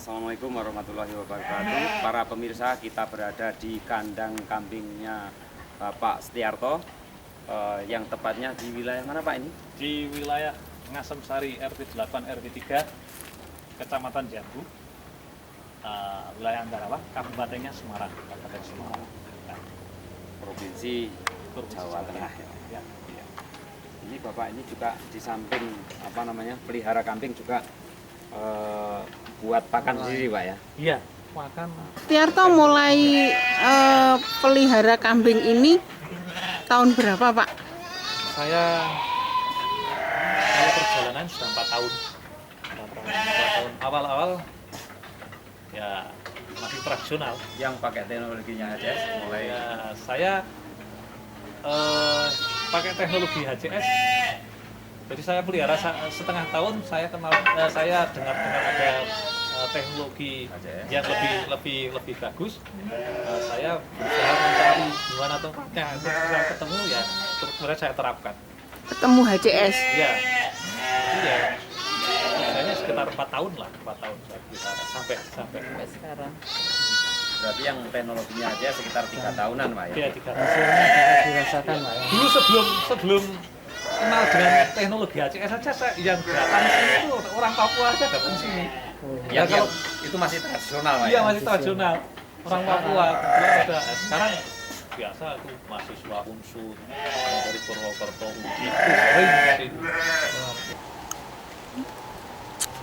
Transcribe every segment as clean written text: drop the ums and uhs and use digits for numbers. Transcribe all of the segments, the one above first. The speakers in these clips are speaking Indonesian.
Assalamualaikum warahmatullahi wabarakatuh. Para pemirsa, kita berada di kandang kambingnya Bapak Setiarto, yang tepatnya di wilayah mana Pak ini? Di wilayah Ngasem Sari RT 8 RT 3 Kecamatan Jambu, wilayah Ambarawa, Kabupatennya Semarang, Kabupaten Semarang. Nah, Provinsi Jawa Tengah. Ya. Ini Bapak ini juga di samping pelihara kambing juga buat pakan sendiri Pak ya? Iya, makan. Setiarto mulai pelihara kambing ini tahun berapa Pak? Saya kalau perjalanan sudah 4 tahun. 4 tahun awal-awal ya masih tradisional. Yang pakai teknologinya HCS mulai Ya, saya pakai teknologi HCS. Jadi saya pelihara setengah tahun, saya saya dengar ada teknologi HCS yang lebih bagus. Saya berusaha mencari gimana tempatnya, saya ketemu ya, kemudian saya terapkan. Ketemu HCS. Ya, iya. Saya sekitar 4 tahun lah, 4 tahun saya pelihara sampai Sekarang. berarti yang teknologinya aja sekitar 3 tahunan Pak ya? dia 3 tahun. Dirasakan Pak ya. Dulu sebelum kenal dengan teknologi HCS saja, yang datang sini itu orang Papua aja datang sini. Ya, kalau itu masih tradisional Pak iya ya? masih tradisional orang Papua. Belum ada. Sekarang biasa tuh mahasiswa unsur dari Purwokerto Uji sering kesini.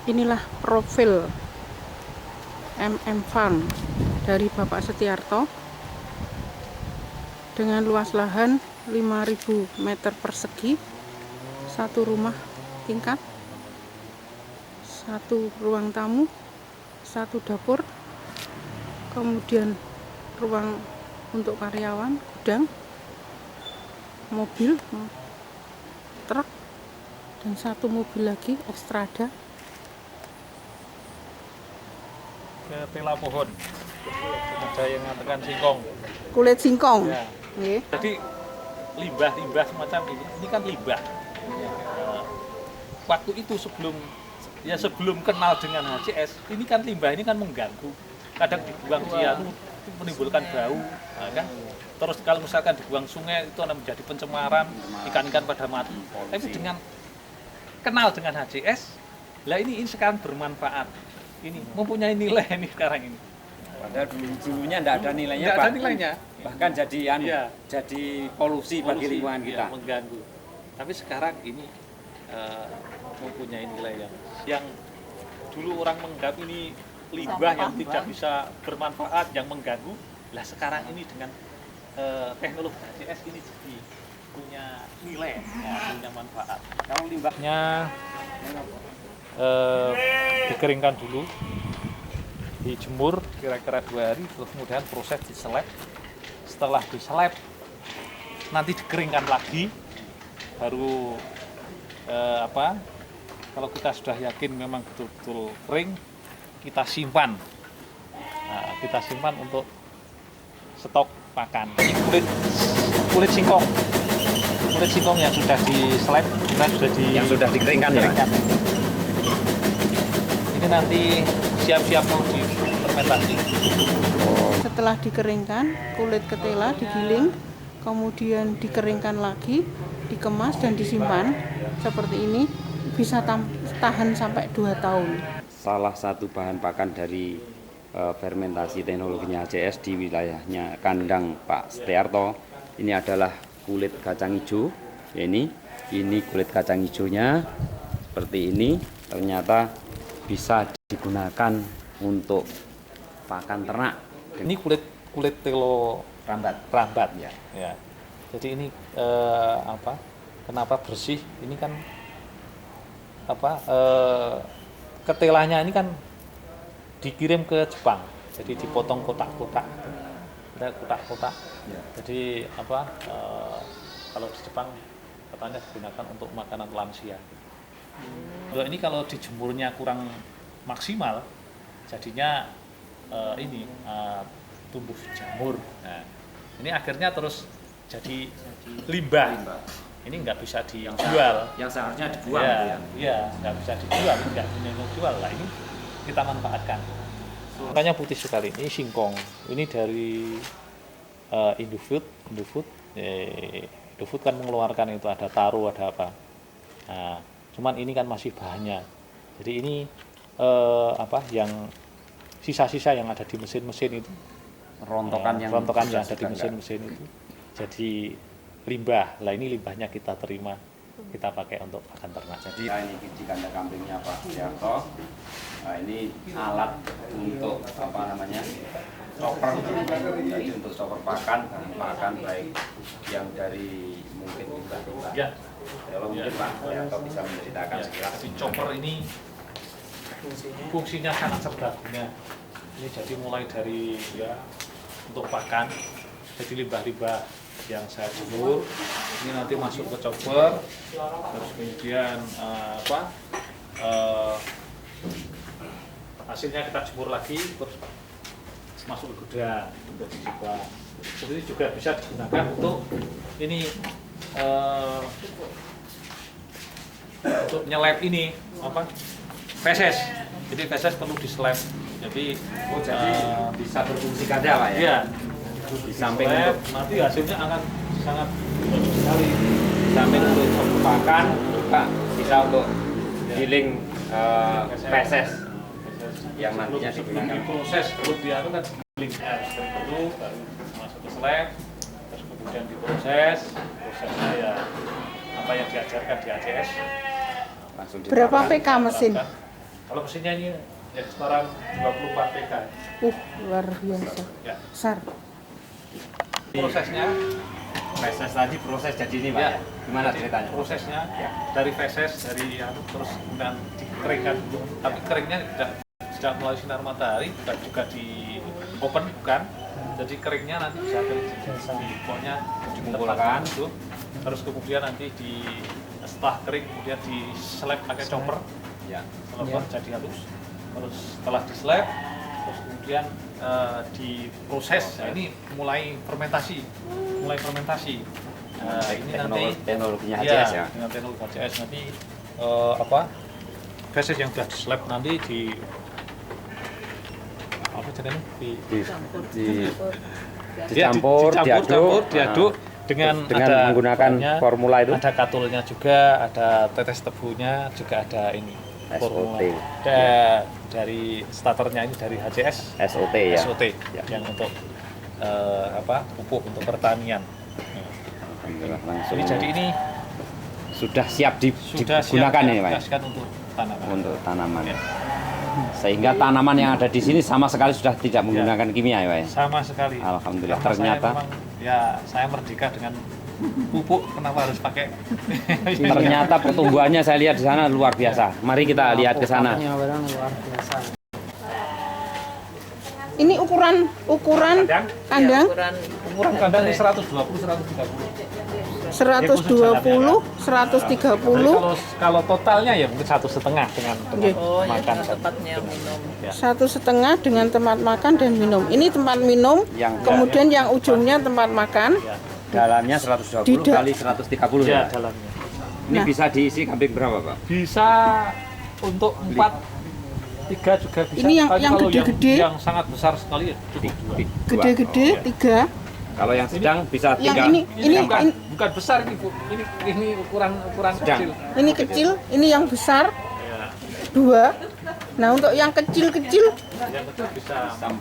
Inilah profil MM Farm dari Bapak Setiarto dengan luas lahan 5.000 meter persegi, satu rumah tingkat, satu ruang tamu, satu dapur, kemudian ruang untuk karyawan, gudang, mobil, truk, dan satu mobil lagi ekstrada. Ketela pohon, ada yang mengatakan singkong. Kulit singkong. Ya. Nggih. Jadi limbah semacam ini kan limbah. Waktu itu sebelum kenal dengan HCS, ini kan limbah ini kan mengganggu. Kadang dibuang cianur itu menimbulkan bau, nah, kan. Terus kalau misalkan dibuang sungai itu akan menjadi pencemaran, ikan-ikan pada mati. Tapi dengan kenal dengan HCS, lah ini sekarang bermanfaat. Ini mempunyai nilai ini sekarang ini. Padahal dulunya tidak ada nilainya, Nggak ada nilainya. bahkan jadi Iya. jadi polusi bagi lingkungan kita. Ya, mengganggu. Tapi sekarang ini mempunyai nilai yang dulu orang menganggap ini limbah yang tidak bisa bermanfaat, yang mengganggu. Lah sekarang ini dengan teknologi HCS ini jadi punya nilai, ya, punya manfaat. Kalau limbahnya Dikeringkan dulu, dijemur kira-kira 2 hari, terus kemudian proses diseleb. Setelah diseleb, nanti dikeringkan lagi, baru kalau kita sudah yakin memang betul-betul kering, kita simpan. Nah, kita simpan untuk stok pakan. Ini kulit singkong yang sudah diseleb, yang sudah dikeringkan ya. Ini nanti siap-siap mau difermentasi. Setelah dikeringkan, kulit ketela digiling, kemudian dikeringkan lagi, dikemas dan disimpan seperti ini, bisa tahan sampai 2 tahun. Salah satu bahan pakan dari fermentasi teknologinya HCS di wilayahnya kandang Pak Setiarto ini adalah kulit kacang hijau. Ya, ini kulit kacang hijaunya seperti ini, ternyata bisa digunakan untuk pakan ternak. Ini kulit telo rambat ya. Ya. Jadi ini kenapa bersih? Ini kan ketelanya ini kan dikirim ke Jepang. Jadi dipotong kotak-kotak. Ada kotak-kotak. Ya. Jadi kalau di Jepang katanya digunakan untuk makanan lansia. Ini kalau dijemurnya kurang maksimal, jadinya tumbuh jamur. Nah, ini akhirnya terus jadi limbah. Ini nggak bisa dijual. Yang seharusnya dibuang. Ya, nggak bisa dijual, nggak bisa dijual. Lah ini kita manfaatkan. Makanya putih sekali. Ini singkong. Ini dari Indofood. Indofood kan mengeluarkan itu ada taruh, ada apa. Nah, cuman ini kan masih banyak. Jadi ini yang sisa-sisa yang ada di mesin-mesin itu, rontokan yang ada di mesin-mesin itu, jadi limbah. Lah ini limbahnya kita terima, kita pakai untuk pakan ternak. Jadi ini di kandang kambingnya Pak Setiarto. Nah, ini alat untuk chopper. Jadi untuk chopper pakan baik yang dari mungkin limbah. Ya. Kalau mungkin Pak Setiarto bisa menceritakan sekilas. Jadi chopper ini fungsinya sangat serbaguna. Ini jadi mulai dari untuk pakan, jadi limbah-limbah yang saya jemur ini nanti masuk ke chopper, terus kemudian hasilnya kita jemur lagi, terus masuk ke gudang untuk dicoba. Jadi juga bisa digunakan untuk ini untuk nyelep ini feses. Jadi feses perlu diselep. Jadi bisa berfungsi ganda Pak ya? Iya. Di samping nanti hasilnya akan sangat bagus sekali. Di samping untuk pakan juga bisa untuk giling feses yang nantinya digunakan. Proses perlu dia kan giling dulu baru masuk ke slab, terus kemudian diproses. Prosesnya ya apa yang diajarkan di ACS. Berapa PK mesin? Kalau mesinnya ini ya sekarang 24 PK. Luar biasa. Ya. Besar. Prosesnya Feses tadi proses jadi ini Pak ya? Gimana ceritanya? Prosesnya dari feses terus kemudian dikeringkan dulu. Tapi keringnya tidak melalui sinar matahari, juga di open bukan. Jadi keringnya nanti bisa kering di pokoknya dikumpulkan itu. Terus kemudian nanti setelah kering kemudian diseleb pakai chopper. Ya. Jadi halus. Terus setelah diseleb terus kemudian diproses. Nah, ini mulai fermentasi. Ini nanti teknologinya HCS ya. Dengan teknologi HCS nanti feses yang sudah diseleb nanti dicampur, diaduk dengan menggunakan formula itu. Ada katulnya juga, ada tetes tebunya, juga ada ini formula. Dari starternya ini dari HCS SOT ya. SOT yang untuk pupuk untuk pertanian. Jadi ini sudah siap digunakan ini Pak. Untuk tanaman. Untuk tanaman. Ya. Sehingga tanaman yang ada di sini sama sekali sudah tidak menggunakan kimia ya Pak. Sama sekali. Alhamdulillah. Karena ternyata saya merdeka dengan pupuk, kenapa harus pakai? Ternyata pertumbuhannya saya lihat di sana luar biasa. Mari kita lihat ke sana. Ini ukuran kandang? Ukuran kandang ini 120, 130. 120, 130. Kalau totalnya ya mungkin 1,5 dengan makan tempatnya minum. Ya. 1,5 dengan tempat makan dan minum. Ini tempat minum, kemudian yang ujungnya tempat makan. Ya. Dalamnya 120 kali 130 ya. Dalamnya. Ini bisa diisi kambing berapa Pak? Bisa untuk 3 juga bisa. Ini yang gede-gede. Yang sangat besar sekali ya. Gede-gede 3. Kalau yang sedang bisa 3. Ini bukan besar ini Bu. Ini ukuran kecil. Ini kecil, ini yang besar. Ya. 2. Nah, untuk yang kecil-kecil Yang kecil bisa 4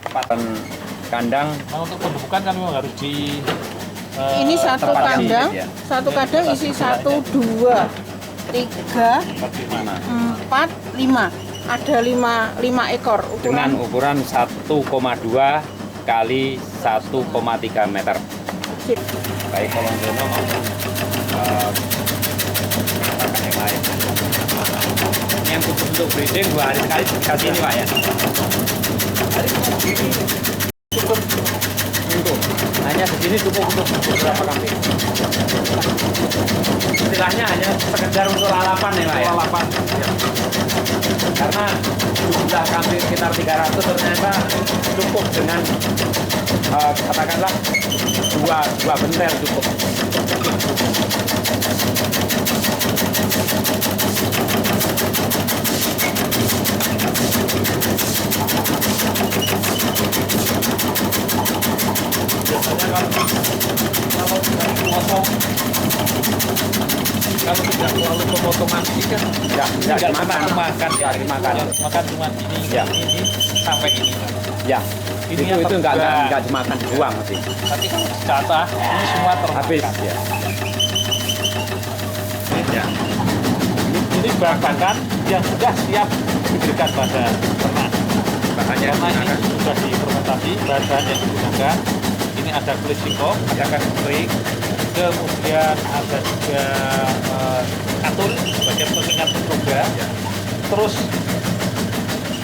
kandang. Nah, untuk pembukaan kan memang harus ini satu kandang, satu kandang isi 1, 2, 3, 4, 5. Ada 5 ekor Dengan ukuran 1,2 kali 1,3 meter. Baik kolong zona maupun yang lain. Ini yang untuk breeding 2 hari sekali dikasih ini Pak ya. Hanya segini cukup untuk beberapa kambing. Istilahnya hanya sekedar untuk lalapan ya Pak ya. lalapan. Karena jumlah kambing sekitar 300 ternyata cukup dengan katakanlah dua benter cukup. otomatis kan Enggak nggak dimakan. makan Enggak dimakan. makan cuma ini Ya. ini sampai ini. Ya. Ini itu yang enggak terbuka. dimakan, dibuang mesti. Tapi kalau jatah ini semua Habis termakan. ya. Ya. Ini bahan-bahan yang sudah siap diberikan pada ternak. Bahannya Karena ini digunakan. sudah difermentasi, bahan-bahan yang digunakan. Ini ada kulit singkong, ada kayu kering, kemudian ada juga katun sebagai pengingat mikroba. Terus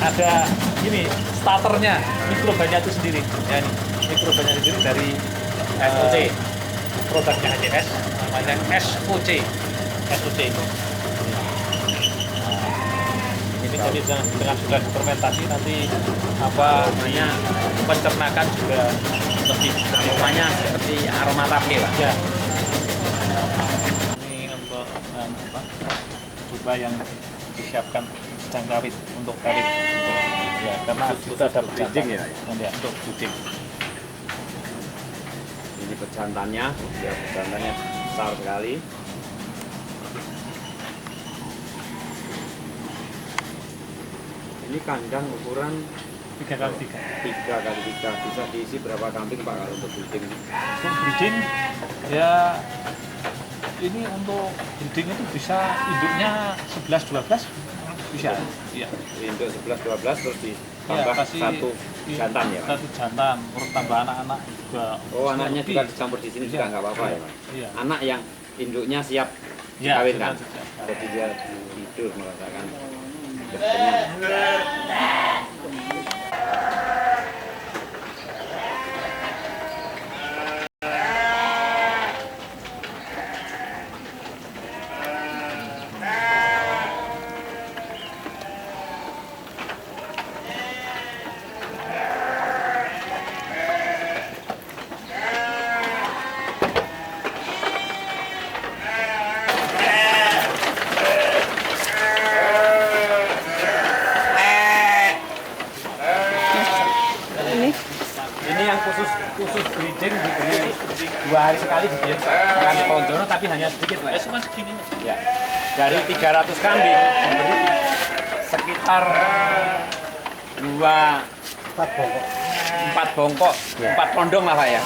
ada ini starternya, mikrobanya itu sendiri. Ya, ini mikrobanya sendiri dari SOC. produknya HCS, namanya SOC. SOC itu. Ini jadi dengan sudah difermentasi nanti apa namanya pencernakan juga lebih Aromanya seperti aroma tape lah. ya. Ini untuk apa? Coba yang disiapkan sedang kawin untuk kawin. Ya, karena kita ada breeding ya? Ya, untuk breeding. Ini pejantannya, ya pejantannya besar sekali. Ini kandang ukuran 3x3. 3x3, bisa diisi berapa kambing Pak kalau untuk breeding? Untuk breeding ya ini untuk breeding itu bisa induknya 11-12 bisa. Iya. Induk 11-12 terus ditambah kasih satu jantan ya Pak? Satu jantan, terus tambah anak-anak juga. Oh anaknya lebih. juga dicampur di sini juga Iya. nggak apa-apa ya Pak? Iya. Anak yang induknya siap Iya, dikawinkan, sudah. jadi dia tidur merasakan kenyang. Ini Ini yang khusus breeding diberi 2 hari sekali di bukan Pondono tapi hanya sedikit Pak. Ya cuma segini. Ya. Dari 300 kambing diberi sekitar 4 bongkok, 4 pondong lah Pak ya.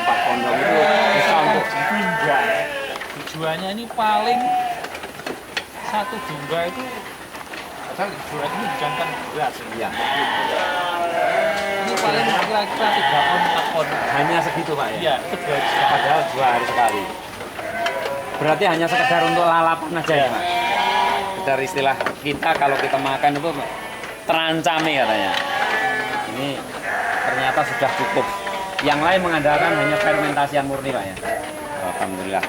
4 pondong itu bisa untuk Jumba. Tujuannya ini paling satu jumba itu asal jumba ini jangan berat ya. ini paling kira-kira 3 on 4 on Hanya segitu Pak ya. iya itu berat Padahal 2 hari sekali. Berarti hanya sekedar untuk lalapan aja ya Pak. Sekedar istilah kita kalau kita makan itu terancame katanya. Ini ternyata sudah cukup. Yang lain mengandalkan hanya fermentasi yang murni Pak ya. Alhamdulillah.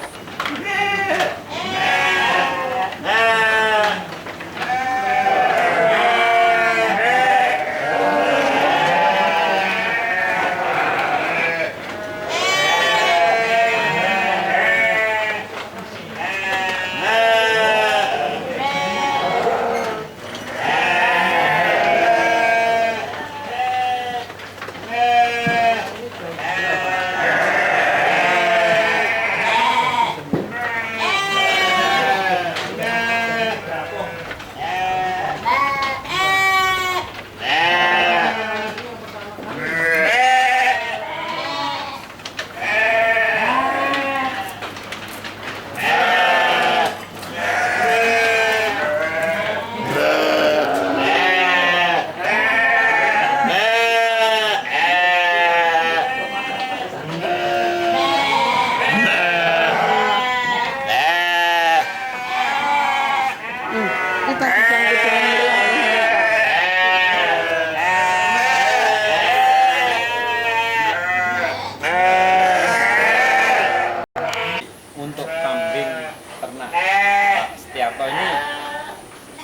kita sedang berjalan Untuk kambing ternak Pak Setiarto ini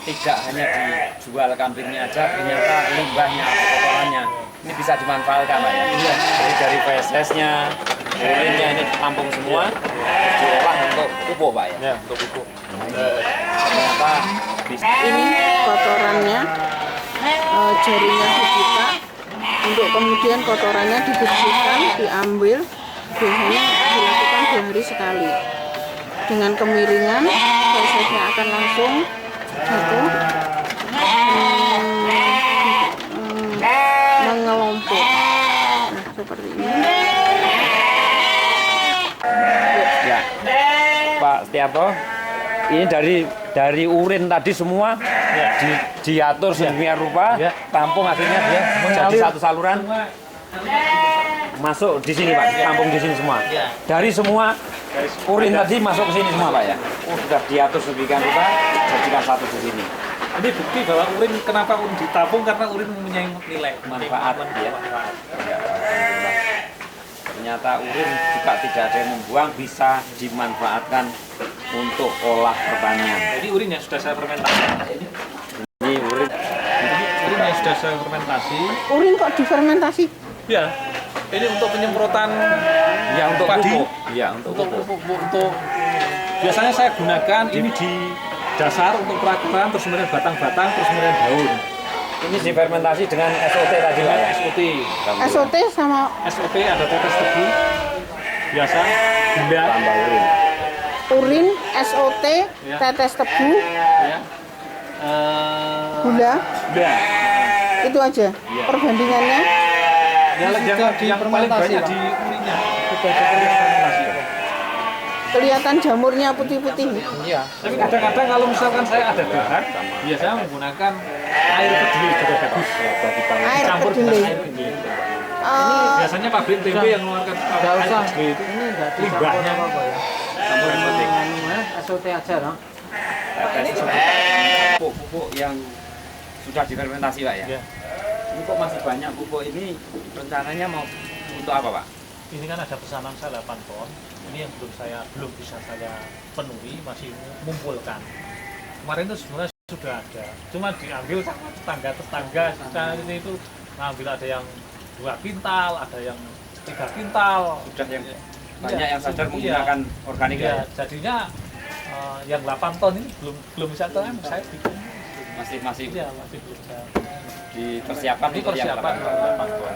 tidak hanya dijual kambingnya aja, ternyata limbahnya atau kotorannya ini bisa dimanfaatkan Pak ya. Jadi dari feses-nya, urinnya ini ditampung semua, diolah untuk pupuk Pak ya. ya untuk pupuk Ternyata bisa. ini kotorannya, jaringnya dibuka untuk kemudian kotorannya dibersihkan, diambil, biasanya dilakukan 2 hari sekali dengan kemiringan prosesnya akan langsung jatuh mengelompok. Nah, seperti ini. Ya, Pak Setiarto, ini dari urin tadi semua diatur sedemikian rupa, tampung akhirnya dia menjadi satu saluran masuk di sini Pak, tampung di sini semua. Dari semua urin tadi masuk ke sini semua Pak ya. Sudah diatur sedemikian rupa, jadikan satu di sini. Ini bukti bahwa urin, kenapa urin ditampung, karena urin mempunyai nilai Manfaat ya. Alhamdulillah. Ternyata urin juga tidak ada yang membuang, bisa dimanfaatkan untuk olah pertanian. Jadi urin yang sudah saya fermentasi. Ini urin. Urin yang sudah saya fermentasi. Urin kok difermentasi? Ya, ini untuk penyemprotan Ya untuk padi. pupuk. Ya untuk Untuk pupuk. pupuk, untuk biasanya saya gunakan ini di dasar untuk perakuran, terus kemudian batang-batang, terus kemudian daun. Ini difermentasi dengan SOT tadi Pak ya. SOT. SOT sama SOT ada tetes tebu, biasa, gula, Tambah urin. urin, SOT, Ya. tetes tebu, ya. gula, Gula. itu aja perbandingannya. Yang paling banyak di urinnya. Fermentasi. Kelihatan jamurnya putih-putih. Iya. Tapi kadang-kadang kalau misalkan saya ada bahan, biasanya menggunakan air kedelai juga bagus. Air Campur dengan kedelai. air kedelai. Eh, Biasanya pabrik tempe yang mengeluarkan air kedelai itu limbahnya Campur yang penting. SOT aja dong. Pupuk yang sudah difermentasi Pak ya. Ya. Ini kok masih banyak pupuk ini, rencananya mau untuk apa Pak? Ini kan ada pesanan saya 8 ton. Ini yang belum bisa saya penuhi, masih mengumpulkan. Kemarin itu sebenarnya sudah ada, cuma diambil sama tetangga-tetangga. Sekarang itu ngambil, ada yang 2 kintal, ada yang 3 kintal. Sudah yang Iya. banyak yang sadar Iya. menggunakan organik Iya, ya. jadinya yang 8 ton ini belum bisa saya bikin. Masih Iya, masih belum saya. dipersiapkan Ini untuk yang persiapan 8 ton.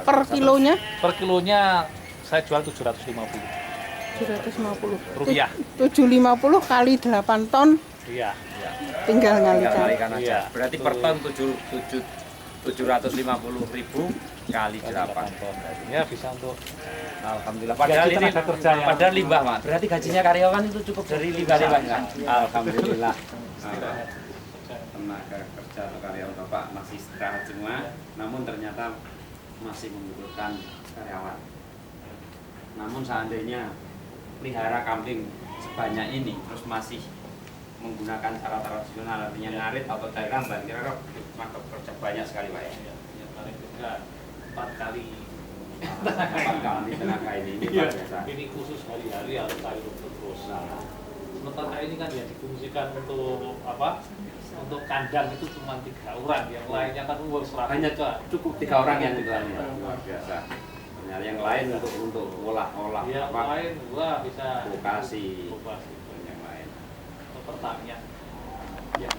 per kilonya Per kilonya saya jual 750 750. rupiah. 750 kali 8 ton Iya. tinggal tinggal ngalikan. kalikan aja. Iya. Berarti per ton 750.000 kali 8. ton. Ya bisa untuk Alhamdulillah. Padahal gaji ini tenaga kerja yang- padahal limbah Pak. Berarti gajinya karyawan itu cukup dari limbah Pak. Alhamdulillah. Tenaga kerja atau karyawan Bapak masih istirahat semua, namun ternyata masih membutuhkan karyawan. Namun seandainya pelihara kambing sebanyak ini terus masih menggunakan cara tradisional, artinya ngarit atau cairan, kira-kira maka kerja banyak sekali Pak ya. ya paling tidak 4 kali. 4 kali tenaga ini Iya, luar biasa. ini khusus hari-hari harus air untuk terus. Nah, sementara ini kan ya difungsikan untuk apa? Untuk kandang itu cuma 3 orang, yang lainnya kan umur 100 Hanya juta. cukup 3 orang yang itu luar biasa. Ternyata yang lain untuk olah Yang apa lain gua bisa vokasi vokasi dan yang lain. untuk pertanian. Ya.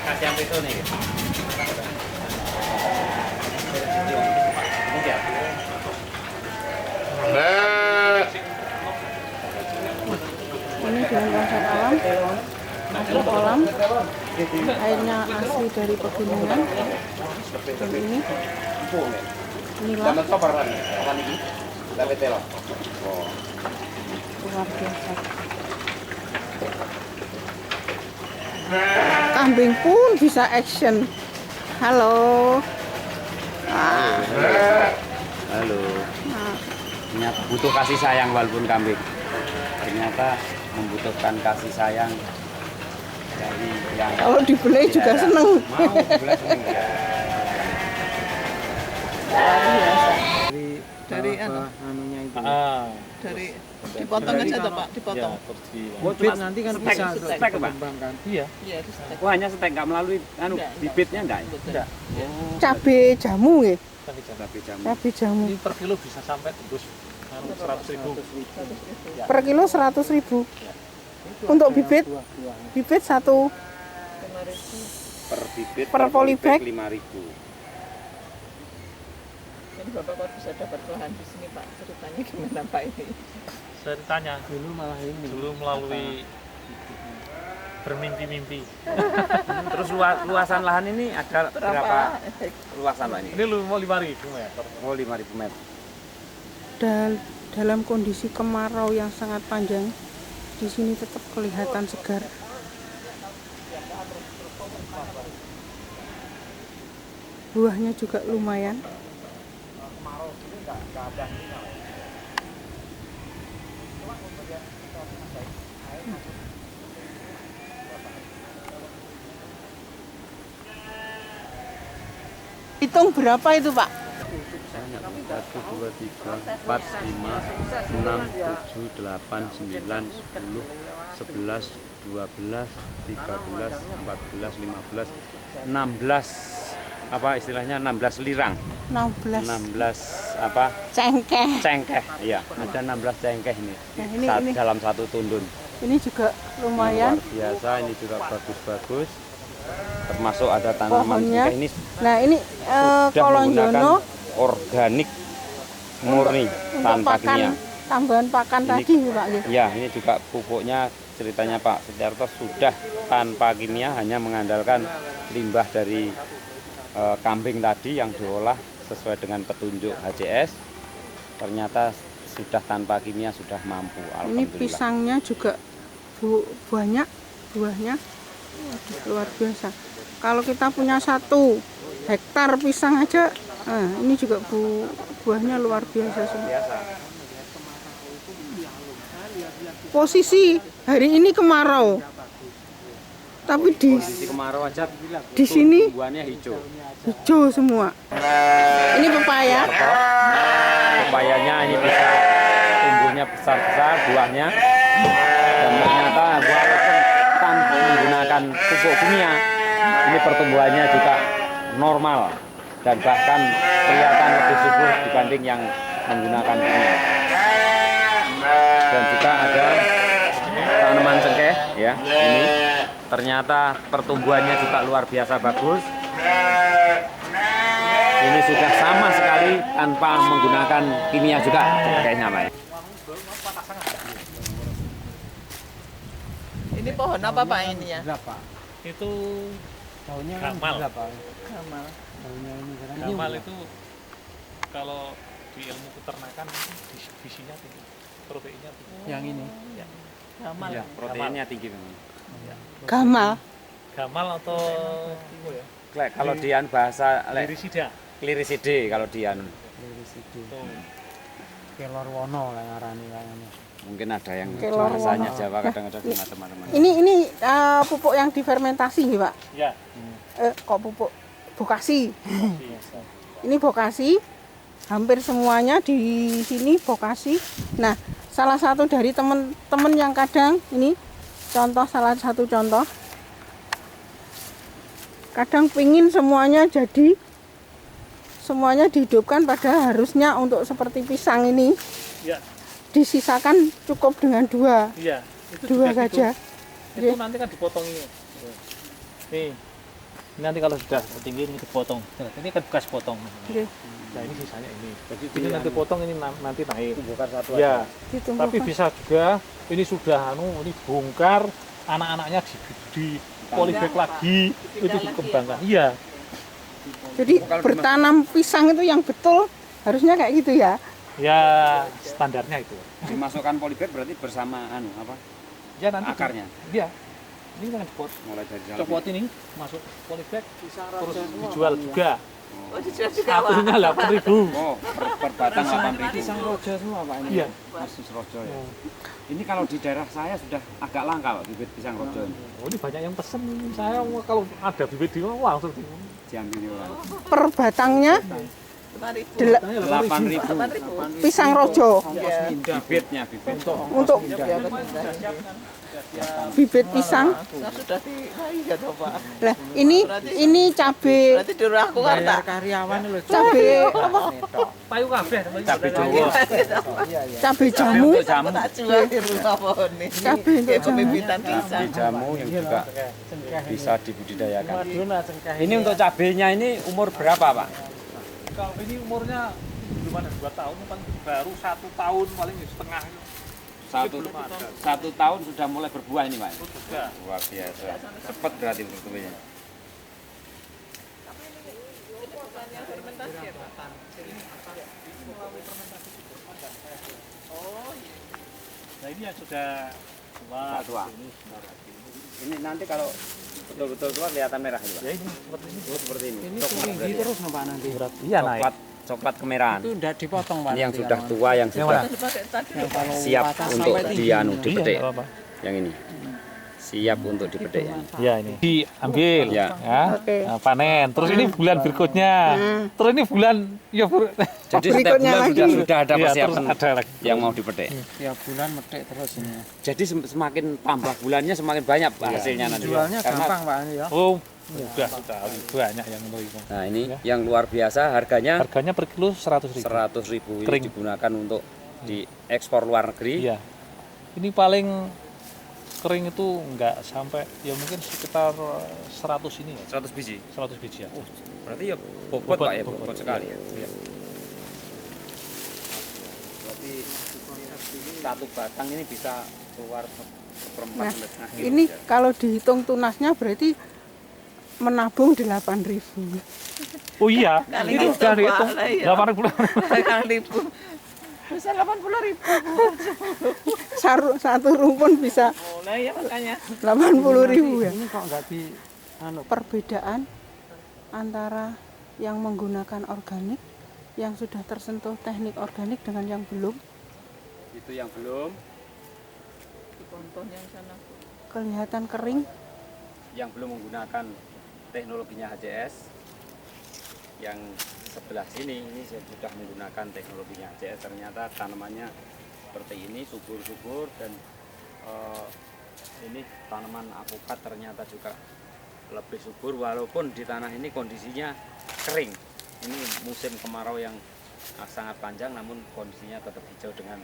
Kasih yang itu nih. Ini ya. Ini dengan konsep alam, asli kolam, airnya asli dari pegunungan. Dan ini inilah luar biasa. Kambing pun bisa action. Halo. Ah, Halo. nah, Ternyata butuh kasih sayang walaupun kambing. Ternyata membutuhkan kasih sayang dari yang kalau dibeli juga pelihara. seneng. Mau dibeli seneng ya. Luar biasa. Dari anu, anunya itu. Dari dipotong aja toh Pak, dipotong. Ya, terus di Bibit nanti kan Stek, bisa stek, Pak. dikembangkan. iya. Iya, di stek. Oh hanya setek nggak melalui anu bibitnya enggak? Enggak. Cabe jamu ya, Tapi jamu. cabe jamu. Ini per kilo bisa sampai tembus 100.000. Per kilo 100.000. Untuk bibit, bibit satu. Per bibit Per polybag. 5.000. Jadi Bapak kok bisa dapat lahan di sini Pak? Ceritanya gimana Pak ini? ceritanya. Dulu malah ini. Dulu melalui bermimpi-mimpi. Terus luasan lahan ini ada berapa luasan Pak ini? Ini lu mau 5.000 meter. Oh 5.000 meter. Dalam kondisi kemarau yang sangat panjang, di sini tetap kelihatan segar. Buahnya juga lumayan. Hitung berapa itu, Pak? 1, 2, 3, 4, 5, 6, 7, 8, 9, 10, 11, 12, 13, 14, 15, 16 apa istilahnya 16 lirang. 16 apa? cengkeh. Cengkeh. Iya, ada 16 cengkeh ini. Nah, ini Dalam satu tundun. ini juga lumayan. Luar biasa, ini juga bagus-bagus. Termasuk ada tanaman Pohonnya. cengkeh ini Nah, ini sudah kolonjono menggunakan organik murni untuk tanpa pakan, kimia. tambahan pakan Ini- tadi, Pak. Gitu. Ya, ini juga pupuknya ceritanya Pak Setiarto sudah tanpa kimia, hanya mengandalkan limbah dari kambing tadi yang diolah sesuai dengan petunjuk HCS. Ternyata sudah tanpa kimia, sudah mampu. Ini Alhamdulillah. pisangnya juga buahnya waduh, luar biasa. Kalau kita punya 1 hektar pisang aja, ini juga buahnya luar biasa semua. Posisi hari ini kemarau, tapi Kondisi kemarau aja di sini tumbuhannya hijau. hijau semua. Ini pepaya. Pepayanya ini bisa tumbuhnya besar-besar buahnya, dan ternyata walaupun tanpa menggunakan pupuk kimia, ini pertumbuhannya juga normal dan bahkan kelihatan lebih subur dibanding yang menggunakan kimia. Dan juga ada tanaman cengkeh ya, ini ternyata pertumbuhannya juga luar biasa bagus. Ini sudah sama sekali tanpa menggunakan kimia juga cengkehnya Pak. Ini pohon apa Pak ini ya? Berapa? Itu Daunnya Gamal. berapa? Gamal. Daunnya ini sekarang gamal itu kalau di ilmu peternakan gizinya tinggi, proteinnya tinggi. yang ini. Ya. Gamal. Ya, proteinnya tinggi memang. Gamal. Gamal atau Kalau dian bahasa lirisida. kliriside kalau dian. Dari situ. Tuh. Kelor wono lah ngarani kayaknya. Mungkin ada yang Kelor bahasanya wono. Jawa kadang-kadang di teman-teman. Ini pupuk yang difermentasi, Pak. Ya. Kok pupuk bokasi? Biasa. Ini bokasi. Hampir semuanya di sini bokasi. Nah, salah satu dari teman-teman yang kadang ini salah satu contoh. Kadang pingin semuanya dihidupkan, padahal harusnya untuk seperti pisang ini Ya. disisakan cukup dengan 2 Iya. Itu juga saja. Gitu. Itu nanti kan dipotong ini. Nih. Ini nanti kalau sudah tinggi ini dipotong. Nah, ini kan bekas potong. Oke, Nah, ini sisanya ini. Jadi ini nanti potong, ini nanti naik. Bukan satu Ya. ditumbuhkan. Tapi bisa juga ini sudah ini bongkar, anak-anaknya di polybag lagi, itu dikembangkan. Iya. Jadi bertanam pisang itu yang betul harusnya kayak gitu ya. Ya standarnya itu. dimasukkan polybag berarti bersama apa? Ya nanti Akarnya. Iya. Ini kan dipot. Mulai dari dalam. Copot ini masuk polybag terus dijual juga. Oh, dijual juga Pak. Satunya 8.000. Oh, per batang 8.000. Pisang roja semua Pak ini. Iya. Persis rojo ya. Ini kalau di daerah saya sudah agak langka Pak, bibit pisang rojo ini. Oh, ini banyak yang pesen. Saya kalau ada bibit di rumah langsung Diambil orang. Per batangnya 5.000. 8.000 pisang rojo bibitnya, bibit. untuk bibit pisang. Saya sudah ya toh Pak. Lah, ini cabe Berarti di rumahku kan Bayar tak. karyawan lho. cabe apa? payu kabeh. Cabe Jawa. Cabe jamu, Untuk jamu, Tak jual di rumah pohon ini. cabe untuk Kayak jamu. pembibitan pisang. cabe jamu yang juga bisa dibudidayakan. Maduna cengkeh. Ini untuk cabenya ini umur berapa Pak? Kalau ini umurnya belum ada 2 tahun, paling baru 1 tahun paling setengah. satu tahun sudah mulai berbuah ini Pak. Sudah. Luar biasa. Cepat berarti bertumbuhnya. Fermentasi ya, Pak? Nah ini yang sudah tua. Tua. Ini sudah Ini nanti kalau betul-betul tua kelihatan merah ini Pak. ya ini seperti ini. Oh, seperti ini. Ini tinggi terus no Pak nanti. Iya naik. Coklat kemerahan. Itu udah dipotong Pak. Ini yang nanti sudah kalau- tua yang sudah Dipakai tadi Yang kalau siap patah untuk sampai tinggi. dianu Iya, dipetik. nggak apa-apa. Yang ini. Siap untuk dipetik. Ya ini diambil Ya. Oke. nah, panen terus ini bulan berikutnya terus ini bulan ya Jadi setiap Berikutnya bulan lagi. sudah ada Iya, persiapan terus ada lagi. yang mau dipetik. Tiap bulan metik terus ini. Jadi semakin tambah bulannya semakin banyak hasilnya nanti. Jualnya Karena- gampang Pak ini ya. oh sudah banyak yang untuk itu Nah ini yang luar biasa harganya harganya per kilo 100.000. 100.000 ini Kering. digunakan untuk diekspor luar negeri. Iya ini paling kering itu enggak sampai ya mungkin sekitar 100 ini ya 100 biji. 100 biji ya Berarti ya bobot Pak ya, bobot. bobot sekali ya. Iya. Berarti satu batang ini bisa keluar seperempat Nah, setengah kilo. ini kalau dihitung tunasnya berarti menabung 8.000. oh iya Kali ini itu, udah Pak. dihitung Lah, iya. 80 kali ribu. Bisa 80.000. Satu rumpun bisa Mulai ya makanya. 80.000 ya. Ini kok nggak di anu Perbedaan antara yang menggunakan organik, yang sudah tersentuh teknik organik dengan yang belum, Itu yang belum, Dikonton yang sana. kelihatan kering. yang belum menggunakan teknologinya HCS. Yang sebelah sini ini sudah menggunakan teknologinya HCS, ternyata tanamannya seperti ini, subur-subur, dan ini tanaman apokat ternyata juga lebih subur walaupun di tanah ini kondisinya kering. Ini musim kemarau yang sangat panjang namun kondisinya tetap hijau dengan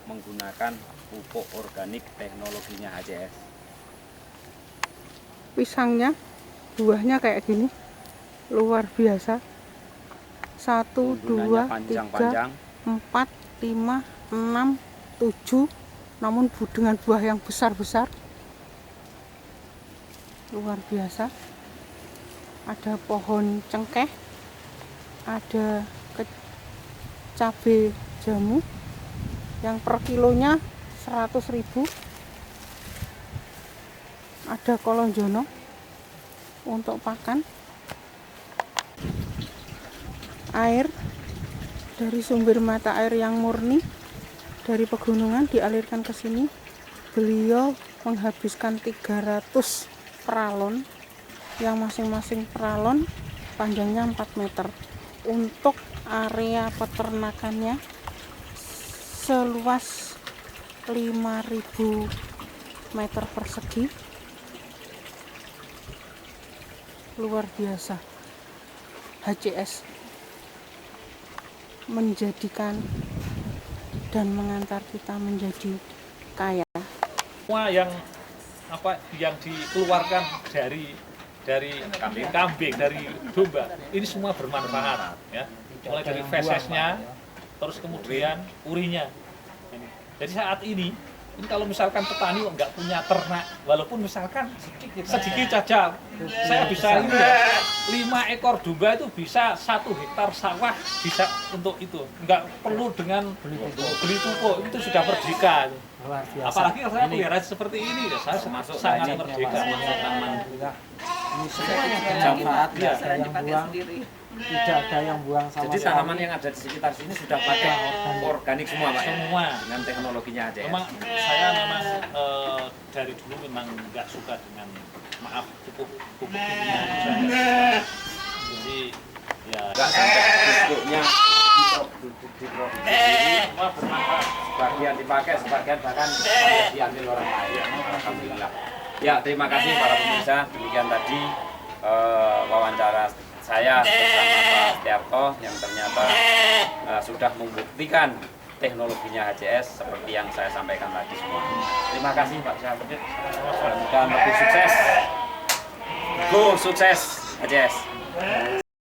menggunakan pupuk organik teknologinya HCS. Pisangnya, buahnya kayak gini, luar biasa. 1, 2, Gundulannya 3, panjang-panjang. 4, 5, 6, 7, namun dengan buah yang besar-besar, luar biasa. Ada pohon cengkeh, ada cabai jamu yang per kilonya 100.000. Ada kolonjono untuk pakan. Air dari sumber mata air yang murni dari pegunungan dialirkan ke sini. Beliau menghabiskan 300 peralon yang masing-masing peralon panjangnya 4 meter untuk area peternakannya seluas 5.000 meter persegi. Luar biasa. HCS menjadikan dan mengantar kita menjadi kaya. semua yang apa yang dikeluarkan dari kambing dari domba ini semua bermanfaat ya mulai dari fesesnya terus kemudian urinya jadi saat ini kalau misalkan petani kok nggak punya ternak walaupun misalkan sedikit saja saya bisa ini ya 5 ekor domba itu bisa 1 hektar sawah bisa untuk itu nggak perlu dengan beli pupuk itu sudah merdeka. luar biasa. Apalagi kalau saya pelihara seperti ini, ya saya sangat merdeka. Ini Semuanya bermanfaat, kita nggak ada selain yang dipakai buang, sendiri. tidak ada yang buang sama Jadi sekali. tanaman yang ada di sekitar sini sudah pakai organik semua Pak ya? Semua. Dengan teknologinya HCS. Memang saya memang dari dulu memang nggak suka dengan pupuk kimia. Jadi ya Enggak sampai pupuknya diproduksi semua bermanfaat. Sebagian dipakai, sebagian bahkan diambil orang lain. Alhamdulillah. Ya, terima kasih para pemirsa. Demikian tadi wawancara saya bersama Pak Setiarto yang ternyata sudah membuktikan teknologinya HCS seperti yang saya sampaikan tadi semua. Terima kasih Pak Syafrin. Mudah-mudahan lebih sukses. Go sukses HCS.